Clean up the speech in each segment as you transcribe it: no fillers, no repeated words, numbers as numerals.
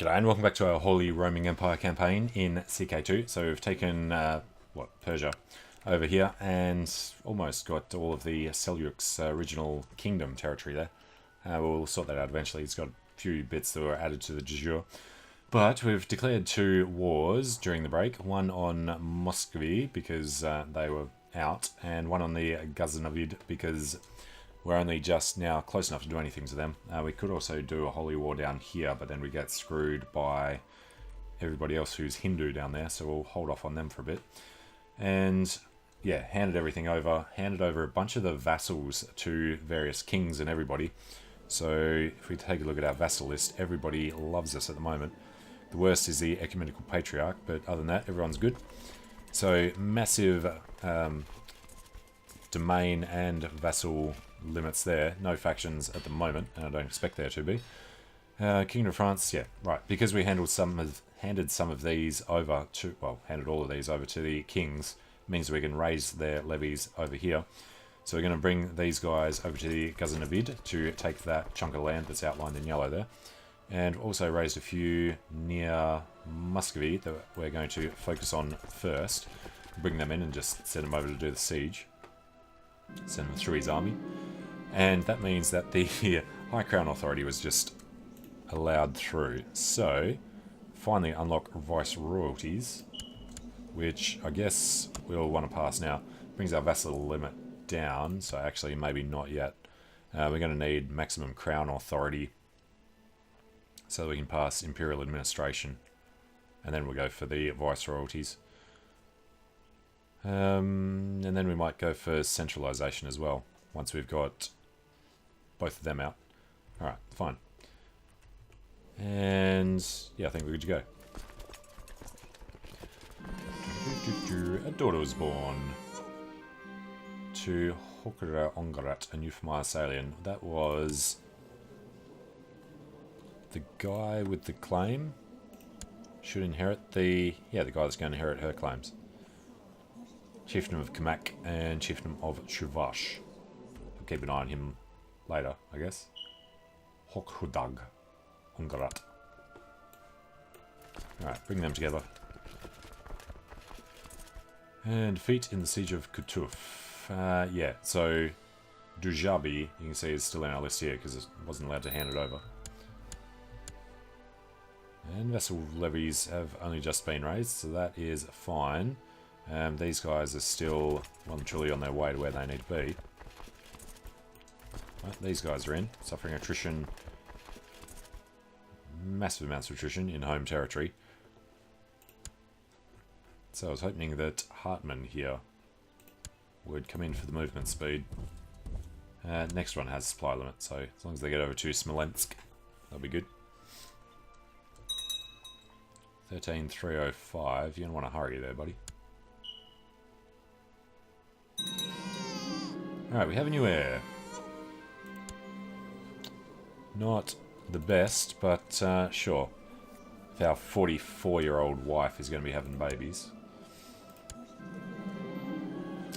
G'day and welcome back to our Holy Roman Empire campaign in CK2. So we've taken, Persia over here and almost got all of the Seljuks' original kingdom territory there. We'll sort that out eventually. It's got a few bits that were added to the de jure. But we've declared two wars during the break. One on Muscovy because they were out, and one on the Ghaznavid because we're only just now close enough to do anything to them. We could also do a holy war down here, but then we get screwed by everybody else who's Hindu down there, so we'll hold off on them for a bit. And yeah, handed everything over, handed over a bunch of the vassals to various kings and everybody. So if we take a look at our vassal list, everybody loves us at the moment. The worst is the ecumenical patriarch, but other than that, everyone's good. So massive domain and vassal limits there. No factions at the moment, and I don't expect there to be. Kingdom of France, yeah, right. Because we handed some of these over to, handed all of these over to the kings, means we can raise their levies over here. So we're going to bring these guys over to the Ghaznavid to take that chunk of land that's outlined in yellow there. And also raised a few near Muscovy that we're going to focus on first. Bring them in and just send them over to do the siege. Send him through his army. And that means that the High Crown Authority was just allowed through. So, finally unlock viceroyalties, which I guess we'll want to pass now. Brings our vassal limit down, so actually maybe not yet. We're going to need maximum crown authority so that we can pass imperial administration. And then we'll go for the viceroyalties. And then we might go for centralization as well, once we've got both of them out. Alright, fine. And yeah, I think we're good to go. A daughter was born to Hokura Ongarat and Euphemia Salian. That was the guy with the claim. Should inherit the guy that's going to inherit her claims. Chieftain of Kamak and Chieftain of Chuvash. I'll keep an eye on him later, I guess. Hokhudag Ungarat. Alright, bring them together. And defeat in the siege of Kutuf. Yeah, so Dujabi, you can see, is still in our list here because it wasn't allowed to hand it over. And vassal levies have only just been raised, so that is fine. These guys are still well and truly on their way to where they need to be. Right, these guys are in, suffering attrition. Massive amounts of attrition in home territory. So I was hoping that Hartmann here would come in for the movement speed. Next one has supply limit, so as long as they get over to Smolensk, that'll be good. 13305, you're going to want to hurry there, buddy. Alright, we have a new heir. Not the best, but sure. If our 44-year-old wife is going to be having babies.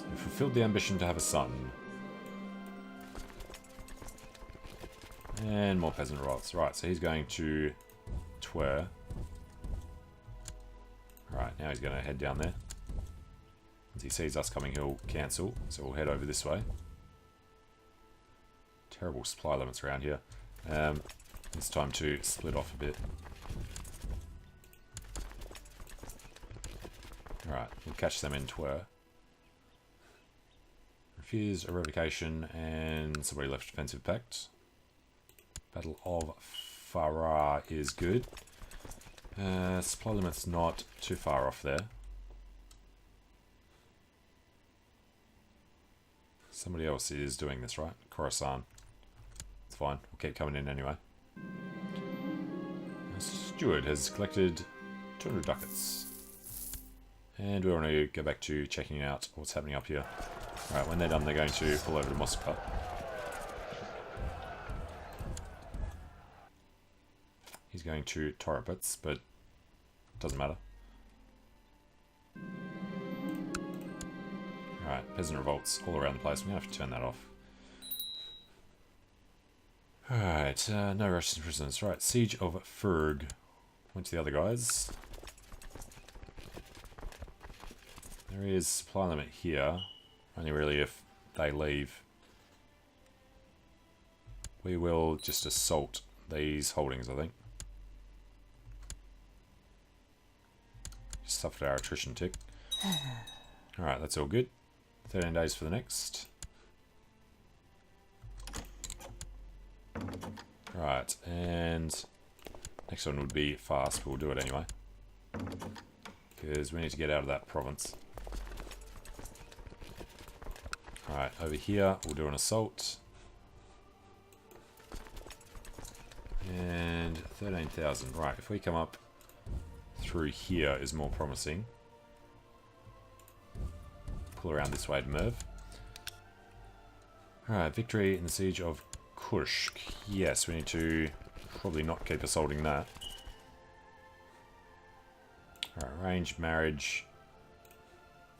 We fulfilled the ambition to have a son. And more peasant revolts. Right, so he's going to Twer. Right, now he's going to head down there. As he sees us coming, he'll cancel, so we'll head over this way. Terrible supply limits around here. It's time to split off a bit. Alright, we'll catch them in Twer. Refuse a revocation, and somebody left defensive pact. Battle of Farah is good. Supply limit's not too far off there. Somebody else is doing this, right? Khorasan. It's fine. We'll keep coming in anyway. Steward has collected 200 ducats. And we want to go back to checking out what's happening up here. Alright, when they're done, they're going to pull over to Moscow. He's going to Torapets, but doesn't matter. Alright, peasant revolts all around the place. I'm going to have to turn that off. Alright, no Russian prisoners. Right, Siege of Ferg. Went to the other guys. There is supply limit here. Only really if they leave. We will just assault these holdings, I think. Just suffered our attrition tick. Alright, that's all good. 13 days for the next. Right, and next one would be fast, but we'll do it anyway. Because we need to get out of that province. Alright, over here we'll do an assault. And 13,000. Right, if we come up through here is more promising. Pull around this way to Merv. Alright, victory in the siege of Kursk. Yes, we need to probably not keep assaulting that. Alright, arranged marriage.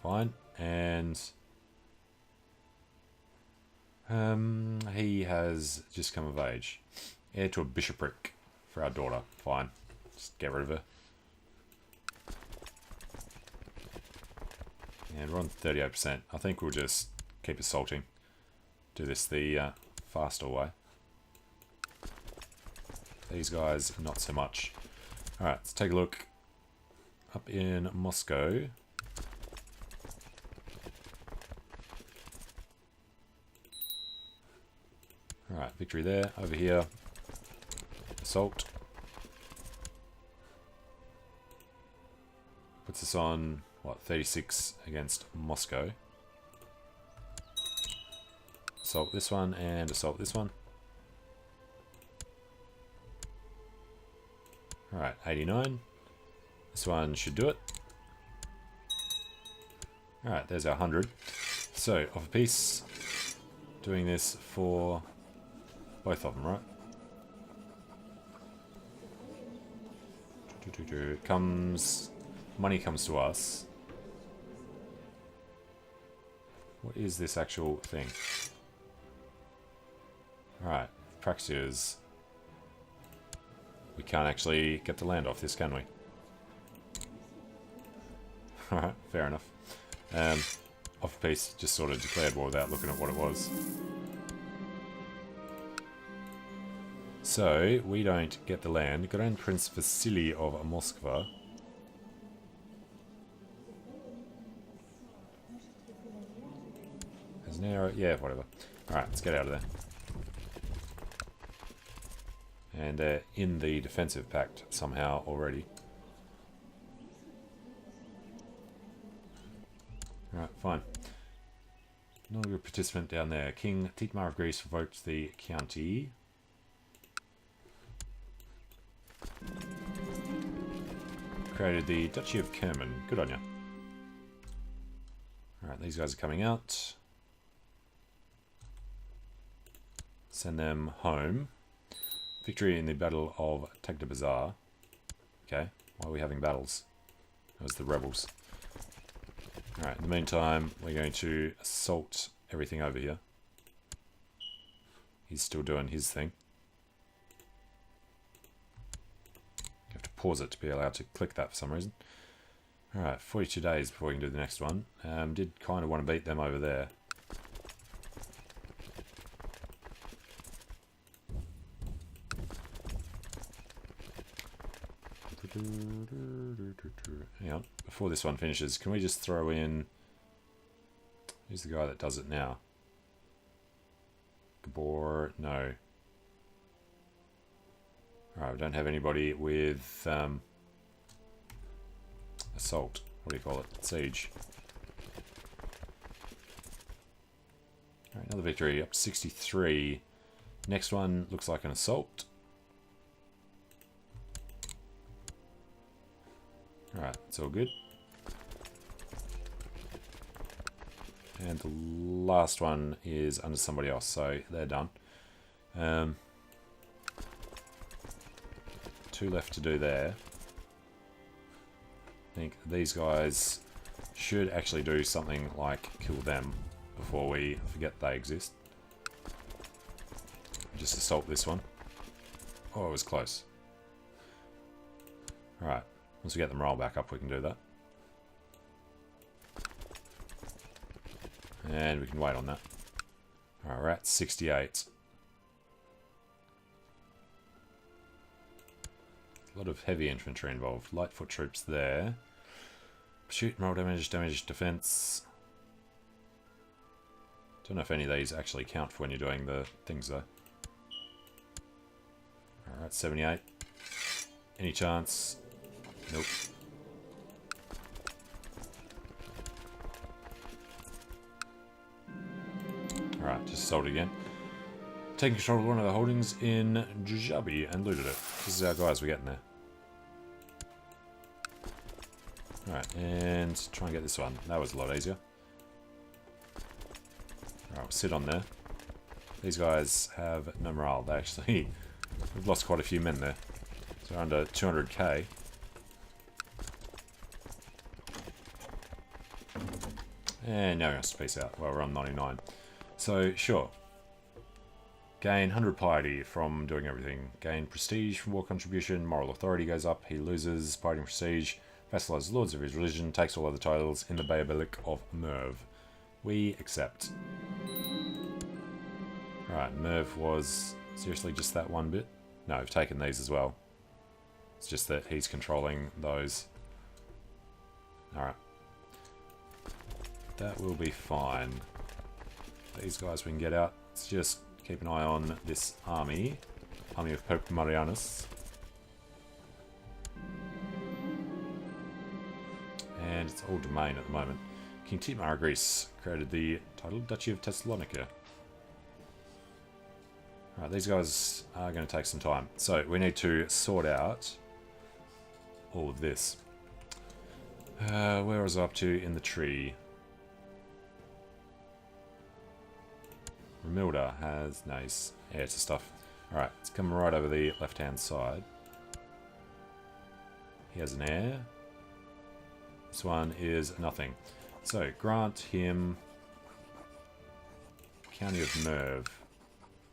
Fine. And he has just come of age. Heir to a bishopric for our daughter. Fine. Just get rid of her. And we're on 38%. I think we'll just keep assaulting. Do this the faster way. These guys, not so much. Alright, let's take a look. Up in Moscow. Alright, victory there. Over here. Assault. Puts us on, what, 36 against Moscow. Assault this one and assault this one. Alright, 89. This one should do it. Alright, there's our 100. So, offer peace. Doing this for both of them, right? Comes, money comes to us. What is this actual thing? Alright, Praxias. We can't actually get the land off this, can we? Alright, fair enough. Offer peace, just sort of declared war without looking at what it was. So, we don't get the land. Grand Prince Vasily of Moskva. Has an arrow. Yeah, whatever. Alright, let's get out of there. And they're in the defensive pact somehow already. Alright, fine. No longer a participant down there. King Titmar of Greece revoked the county. Created the Duchy of Kerman. Good on ya. Alright, these guys are coming out. Send them home. Victory in the Battle of Tagda Bazaar. Okay, why are we having battles? That was the rebels. Alright, in the meantime, we're going to assault everything over here. He's still doing his thing. You have to pause it to be allowed to click that for some reason. Alright, 42 days before we can do the next one. Did kind of want to beat them over there. Hang on, before this one finishes, can we just throw in... Who's the guy that does it now? Gabor? No. Alright, we don't have anybody with assault. What do you call it? Siege. Alright, another victory, up to 63. Next one looks like an assault. Alright, it's all good. And the last one is under somebody else, so they're done. 2 left to do there. I think these guys should actually do something like kill them before we forget they exist. Just assault this one. Oh, it was close. Alright, once we get the morale back up, we can do that. And we can wait on that. Alright, we're at 68. A lot of heavy infantry involved. Light foot troops there. Shoot, morale damage, damage, defense. Don't know if any of these actually count for when you're doing the things though. Alright, 78. Any chance? Nope. Alright, just sold it again. Taking control of one of the holdings in Jujabi and looted it. This is our guys we're getting there. Alright, and try and get this one. That was a lot easier. Alright, we'll sit on there. These guys have no morale. They actually... We've lost quite a few men there. So we're under 200k. And now we have to peace out. Well, we're on 99. So, sure. Gain 100 piety from doing everything. Gain prestige from war contribution. Moral authority goes up. He loses piety and prestige. Vassalizes lords of his religion. Takes all other titles in the Bayabilic of Merv. We accept. Alright, Merv was seriously just that one bit? No, we've taken these as well. It's just that he's controlling those. Alright. That will be fine. These guys we can get out. Let's just keep an eye on this army. Army of Pope Marianus. And it's all domain at the moment. King Timar of Greece created the title Duchy of Thessalonica. Alright, these guys are going to take some time. So we need to sort out all of this. Where was I up to in the tree? Romilda has nice heir to stuff. Alright, it's coming right over the left hand side. He has an heir. This one is nothing. So grant him County of Merv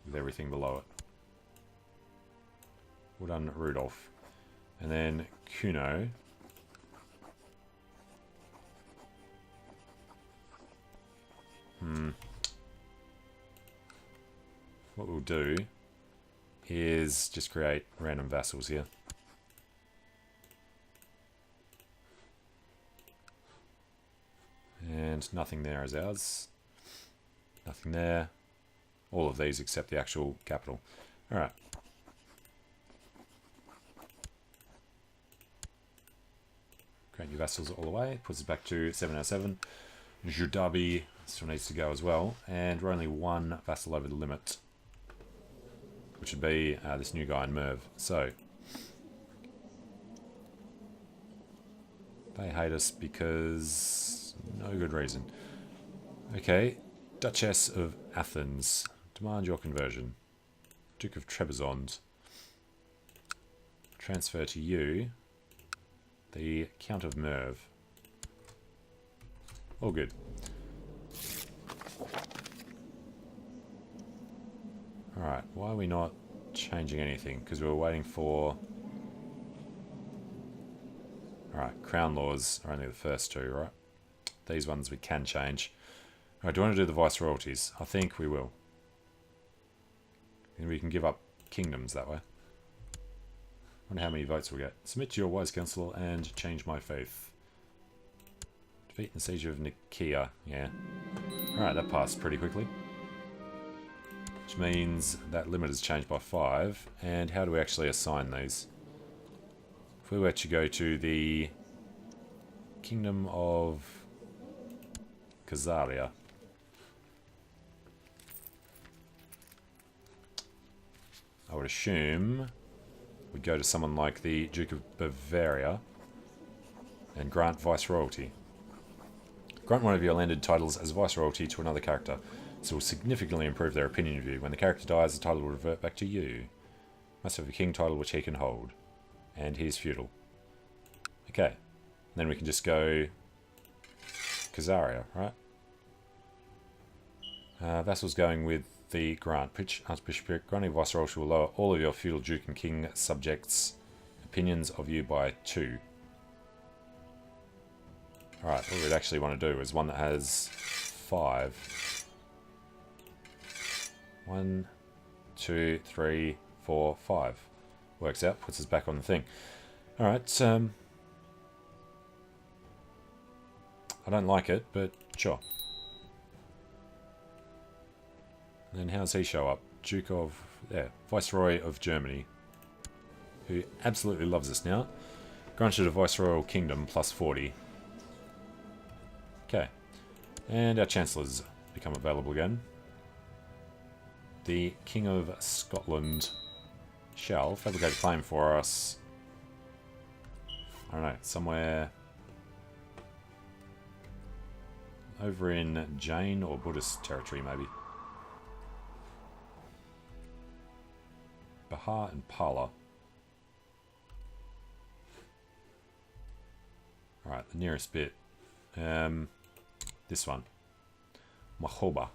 with everything below it. Well done, Rudolph. And then Kuno. What we'll do is just create random vassals here. And nothing there is ours. Nothing there. All of these except the actual capital. Alright. Create new vassals all the way. Puts us back to 707. Judabi still needs to go as well. And we're only one vassal over the limit. Which would be this new guy in Merv. So. They hate us because... no good reason. Okay. Duchess of Athens. Demand your conversion. Duke of Trebizond. Transfer to you. The Count of Merv. All good. Alright, why are we not changing anything? Because we were waiting for... Alright, Crown Laws are only the first two, right? These ones we can change. Alright, do you want to do the Viceroyalties? I think we will. And we can give up kingdoms that way. Wonder how many votes we'll get. Submit to your wise council and change my faith. Defeat the siege of Nicaea. Yeah. Alright, that passed pretty quickly. Which means that limit has changed by 5. And how do we actually assign these? If we were to go to the Kingdom of Khazaria. I would assume we'd go to someone like the Duke of Bavaria and grant Viceroyalty. Grant one of your landed titles as Viceroyalty to another character. This will significantly improve their opinion of you. When the character dies, the title will revert back to you. Must have a king title which he can hold. And he is feudal. Okay. Then we can just go Khazaria, right? Vassals going with the grant. Archbishopric. Granting Viceroyalty will lower all of your feudal duke and king subjects opinions of you by 2. Alright, what we'd actually want to do is one that has 5. 1, 2, 3, 4, 5. Works out, puts us back on the thing. Alright, I don't like it, but sure. And then how does he show up? Duke of... yeah, Viceroy of Germany. Who absolutely loves us now. Granted a Viceroyal Kingdom plus 40. Okay. And our Chancellors become available again. The King of Scotland shall fabricate a claim for us. I don't know, somewhere over in Jain or Buddhist territory, maybe. Bahar and Pala. Alright, the nearest bit. This one. Mahoba.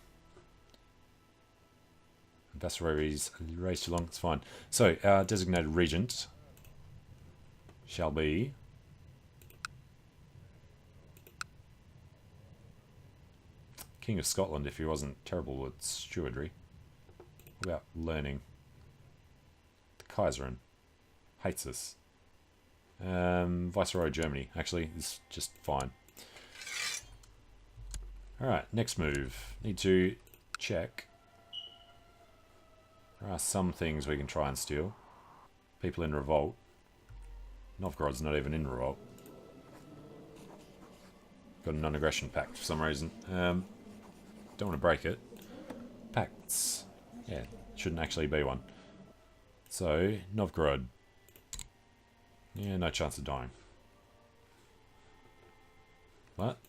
Vassararies raised too long, it's fine. So, our designated regent shall be King of Scotland if he wasn't terrible at stewardry. What about learning? The Kaiserin hates us. Viceroy of Germany actually is just fine. Alright, next move. Need to check. There are some things we can try and steal. People in revolt. Novgorod's not even in revolt. Got a non-aggression pact for some reason. Don't want to break it. Pacts. Yeah, shouldn't actually be one. So, Novgorod. Yeah, no chance of dying. What?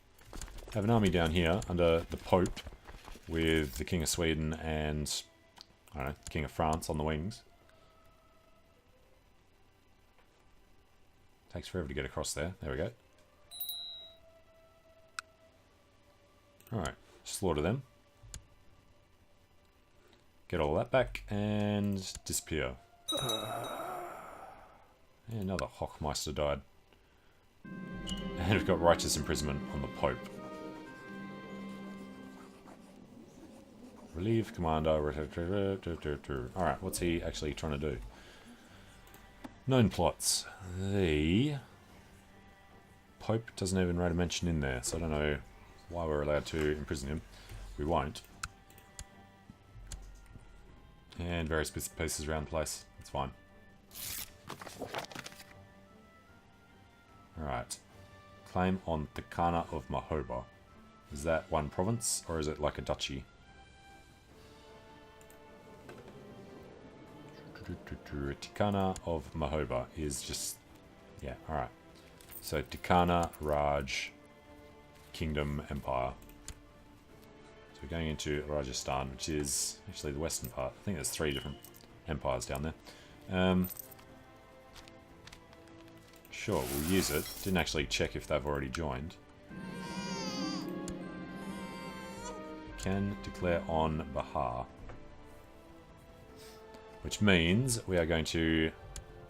Have an army down here under the Pope with the King of Sweden and, I don't know, the King of France on the wings. Takes forever to get across there. There we go. Alright, slaughter them. Get all that back and disappear. And another Hochmeister died. And we've got righteous imprisonment on the Pope. Relieve commander. Alright, what's he actually trying to do? Known plots. The Pope doesn't even write a mention in there, so I don't know why we're allowed to imprison him. We won't. And various bits and pieces around the place. It's fine. Alright. Claim on Tikana of Mahoba. Is that one province, or is it like a duchy? Tikana of Mahoba is just... yeah, alright. So Tikana, Raj, Kingdom, Empire. So we're going into Rajasthan, which is actually the western part. I think there's 3 different empires down there. Sure, we'll use it. Didn't actually check if they've already joined. Can declare on Bahar. Which means we are going to,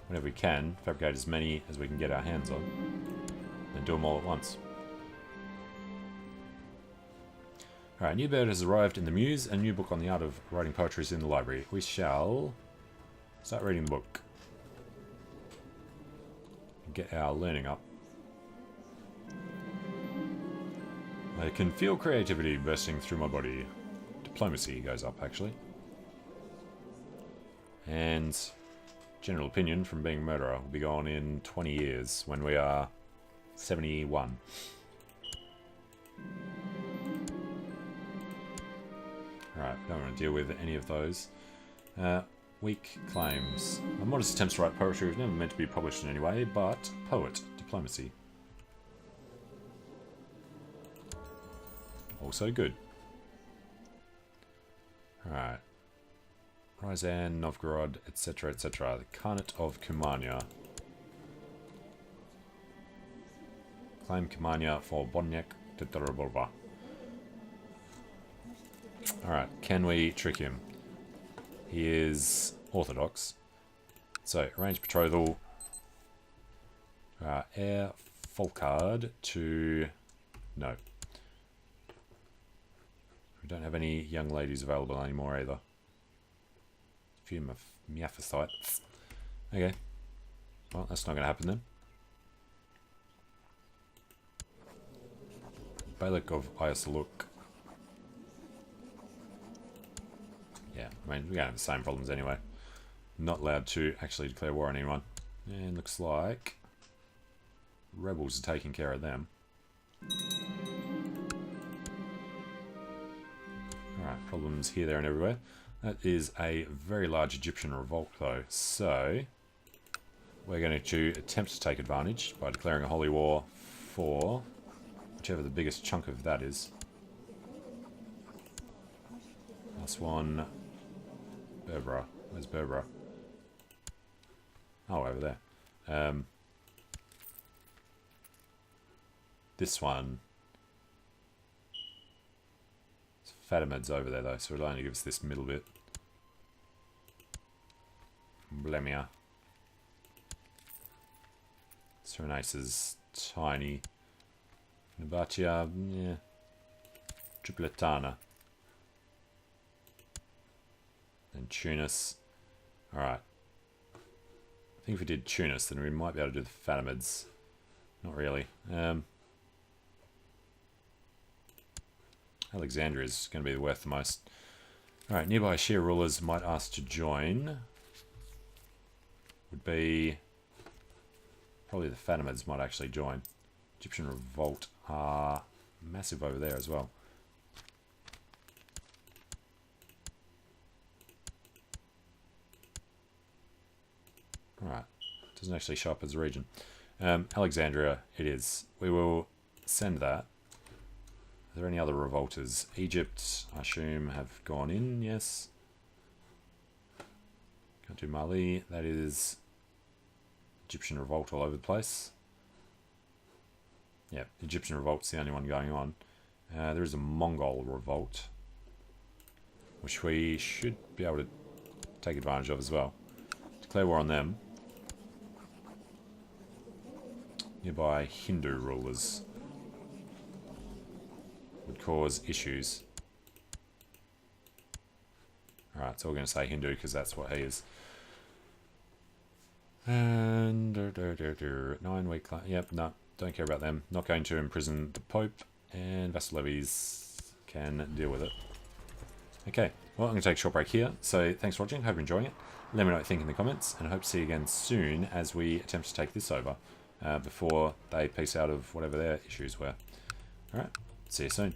whenever we can, fabricate as many as we can get our hands on. And do them all at once. Alright, new bird has arrived in the Muse. A new book on the art of writing poetry is in the library. We shall start reading the book. Get our learning up. I can feel creativity bursting through my body. Diplomacy goes up, actually. And general opinion from being a murderer will be gone in 20 years when we are 71. Alright, don't want to deal with any of those. Weak claims. My modest attempts to write poetry was never meant to be published in any way, but poet, diplomacy. Also good. Alright. Ryazan, Novgorod, etc., etc. The Khanate of Kumania. Claim Kumania for Bonyak Tetraborba. Alright, can we trick him? He is orthodox. So, arrange betrothal. Air Folkard to... No. We don't have any young ladies available anymore either. A few Miaphysites. Okay. Well, that's not going to happen then. Beylik of Ayasaluk. Yeah, I mean, we're going to have the same problems anyway. Not allowed to actually declare war on anyone. And looks like rebels are taking care of them. Alright, problems here, there and everywhere. That is a very large Egyptian revolt though, so we're going to attempt to take advantage by declaring a holy war for whichever the biggest chunk of that is. Last one, Berbera. Where's Berbera? Oh, over there. This one. Fatimids over there though, so it'll only give us this middle bit. Blemia. Cyrenaice is tiny. Nabatea, yeah. Tripletana. And Tunis. Alright. I think if we did Tunis, then we might be able to do the Fatimids. Not really. Alexandria is going to be worth the most. Alright, nearby Shia rulers might ask to join. Would be... Probably the Fatimids might actually join. Egyptian revolt are massive over there as well. Alright, doesn't actually show up as a region. Alexandria, it is. We will send that. Are there any other revolters? Egypt, I assume, have gone in, yes. Can't do Mali. That is Egyptian revolt all over the place. Yeah, Egyptian revolt's the only one going on. There is a Mongol revolt, which we should be able to take advantage of as well. Declare war on them. Nearby Hindu rulers would cause issues. Alright, so we're going to say Hindu because that's what he is. And 9 week, yep, no, don't care about them. Not going to imprison the Pope, and vassal levies can deal with it. Okay, well, I'm going to take a short break here. So thanks for watching, hope you're enjoying it. Let me know what you think in the comments, and I hope to see you again soon as we attempt to take this over before they peace out of whatever their issues were. Alright, see you soon.